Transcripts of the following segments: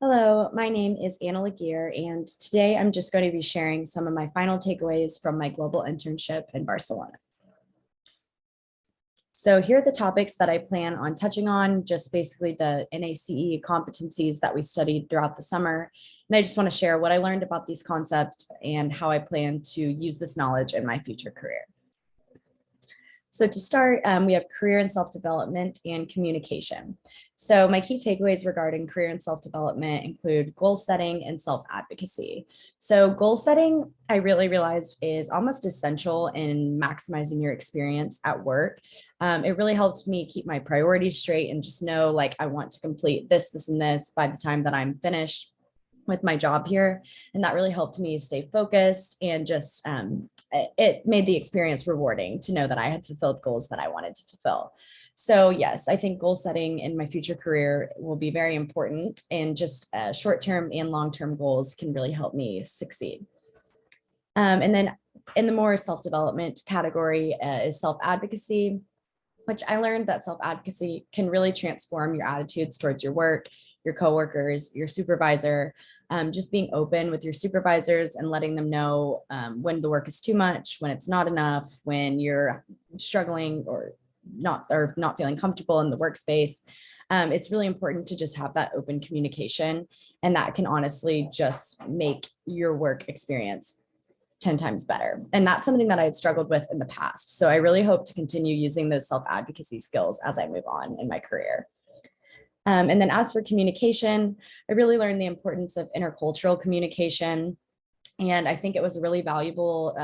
Hello, my name is Anna Laguerre, and today I'm just going to be sharing some of my final takeaways from my global internship in Barcelona. So here are the topics that I plan on touching on, just basically the NACE competencies that we studied throughout the summer. And I just want to share what I learned about these concepts and how I plan to use this knowledge in my future career. So to start, we have career and self-development and communication. So my key takeaways regarding career and self-development include goal setting and self-advocacy. So goal setting, I really realized, is almost essential in maximizing your experience at work. It really helps me keep my priorities straight and just know, like, I want to complete this, this, and this by the time that I'm finished with my job here. And that really helped me stay focused and just it made the experience rewarding to know that I had fulfilled goals that I wanted to fulfill. So yes, I think goal setting in my future career will be very important, and just short-term and long-term goals can really help me succeed. And then in the more self-development category is self-advocacy, which I learned that self-advocacy can really transform your attitudes towards your work, your coworkers, your supervisor, just being open with your supervisors and letting them know when the work is too much, when it's not enough, when you're struggling or not feeling comfortable in the workspace. It's really important to just have that open communication, and that can honestly just make your work experience 10 times better. And that's something that I had struggled with in the past. So I really hope to continue using those self-advocacy skills as I move on in my career. And then as for communication, I really learned the importance of intercultural communication. And I think it was a really valuable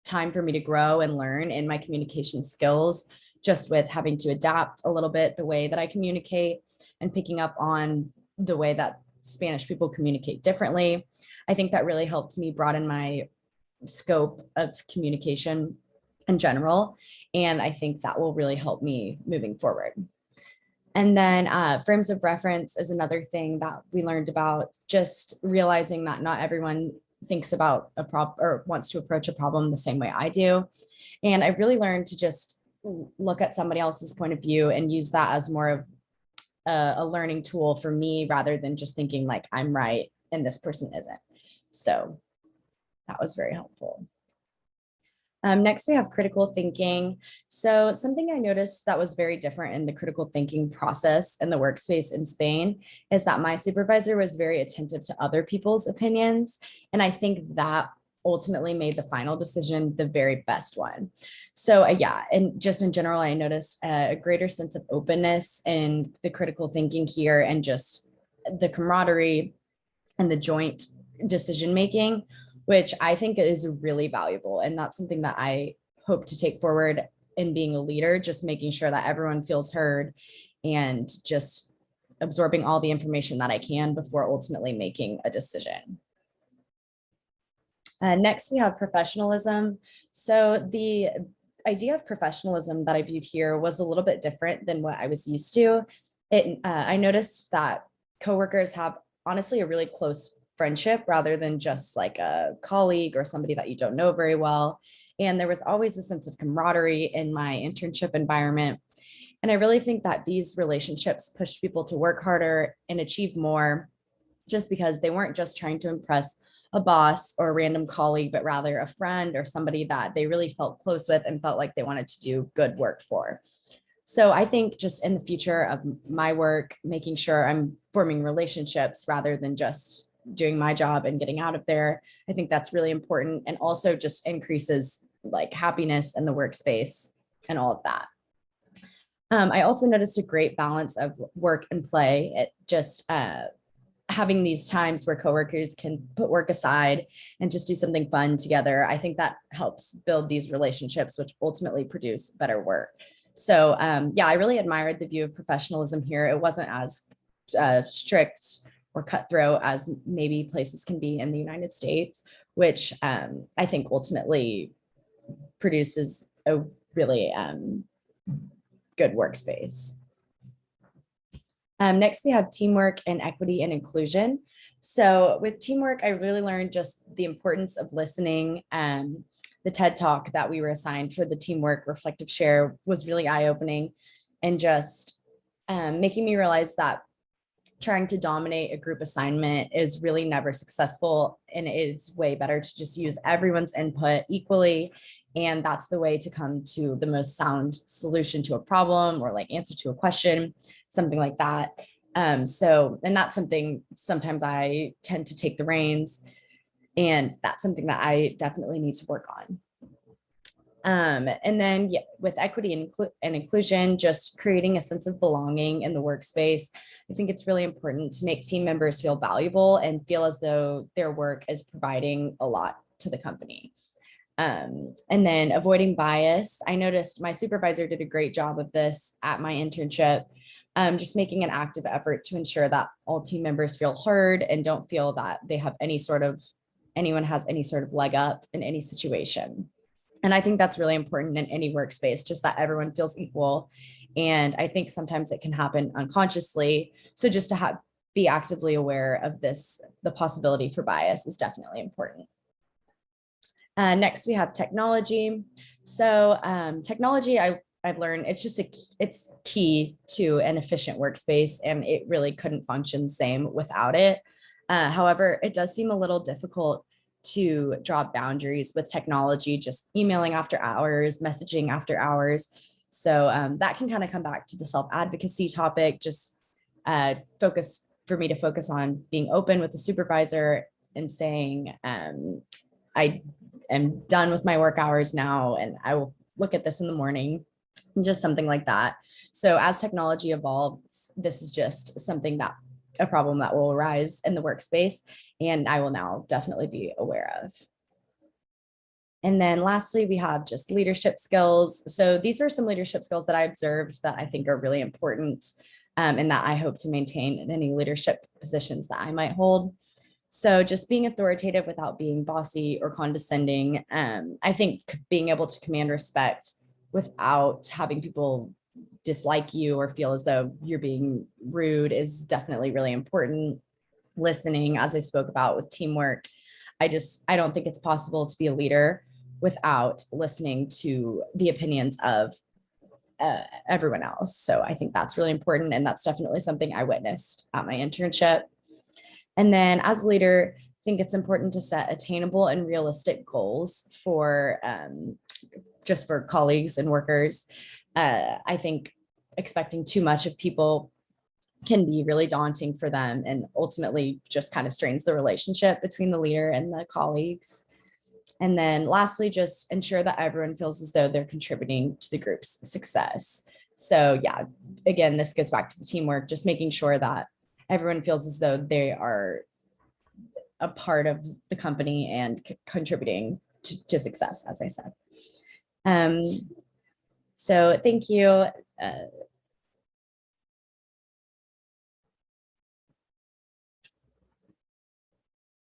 time for me to grow and learn in my communication skills, just with having to adapt a little bit the way that I communicate and picking up on the way that Spanish people communicate differently. I think that really helped me broaden my scope of communication in general. And I think that will really help me moving forward. And then frames of reference is another thing that we learned about, just realizing that not everyone thinks about a problem or wants to approach a problem the same way I do. And I really learned to just look at somebody else's point of view and use that as more of a learning tool for me, rather than just thinking like I'm right and this person isn't. So that was very helpful. Next, we have critical thinking. So something I noticed that was very different in the critical thinking process in the workspace in Spain is that my supervisor was very attentive to other people's opinions. And I think that ultimately made the final decision the very best one. So yeah, and just in general, I noticed a greater sense of openness in the critical thinking here, and just the camaraderie and the joint decision making, which I think is really valuable. And that's something that I hope to take forward in being a leader, just making sure that everyone feels heard and just absorbing all the information that I can before ultimately making a decision. Next, we have professionalism. So the idea of professionalism that I viewed here was a little bit different than what I was used to. I noticed that coworkers have honestly a really close friendship rather than just like a colleague or somebody that you don't know very well. And there was always a sense of camaraderie in my internship environment. And I really think that these relationships pushed people to work harder and achieve more, just because they weren't just trying to impress a boss or a random colleague, but rather a friend or somebody that they really felt close with and felt like they wanted to do good work for. So I think just in the future of my work, making sure I'm forming relationships rather than just doing my job and getting out of there, I think that's really important, and also just increases like happiness in the workspace and all of that. I also noticed a great balance of work and play. It just having these times where coworkers can put work aside and just do something fun together. I think that helps build these relationships, which ultimately produce better work. So yeah, I really admired the view of professionalism here. It wasn't as strict or cutthroat as maybe places can be in the United States, which I think ultimately produces a really good workspace. Next, we have teamwork and equity and inclusion. So with teamwork, I really learned just the importance of listening. The TED Talk that we were assigned for the teamwork reflective share was really eye-opening, and just making me realize that trying to dominate a group assignment is really never successful. And it's way better to just use everyone's input equally. And that's the way to come to the most sound solution to a problem or like answer to a question, something like that. And that's something sometimes I tend to take the reins, and that's something that I definitely need to work on. And then with equity and inclusion, just creating a sense of belonging in the workspace. I think it's really important to make team members feel valuable and feel as though their work is providing a lot to the company. And then avoiding bias. I noticed my supervisor did a great job of this at my internship, just making an active effort to ensure that all team members feel heard and don't feel that they have anyone has any sort of leg up in any situation. And I think that's really important in any workspace, just that everyone feels equal. And I think sometimes it can happen unconsciously. So just to be actively aware of this, the possibility for bias is definitely important. Next, we have technology. So technology, I've learned it's key to an efficient workspace, and it really couldn't function the same without it. However, it does seem a little difficult to draw boundaries with technology, just emailing after hours, messaging after hours. So that can kind of come back to the self-advocacy topic, just for me to focus on being open with the supervisor and saying, I am done with my work hours now, and I will look at this in the morning, and just something like that. So as technology evolves, this is just a problem that will arise in the workspace, and I will now definitely be aware of. And then lastly, we have just leadership skills. So these are some leadership skills that I observed that I think are really important, and that I hope to maintain in any leadership positions that I might hold. So just being authoritative without being bossy or condescending. I think being able to command respect without having people dislike you or feel as though you're being rude is definitely really important. Listening, as I spoke about with teamwork, I don't think it's possible to be a leader without listening to the opinions of everyone else. So I think that's really important, and that's definitely something I witnessed at my internship. And then as a leader, I think it's important to set attainable and realistic goals for just for colleagues and workers. I think expecting too much of people can be really daunting for them, and ultimately just kind of strains the relationship between the leader and the colleagues. And then lastly, just ensure that everyone feels as though they're contributing to the group's success. So yeah, again, this goes back to the teamwork, just making sure that everyone feels as though they are a part of the company and contributing to success, as I said. So thank you.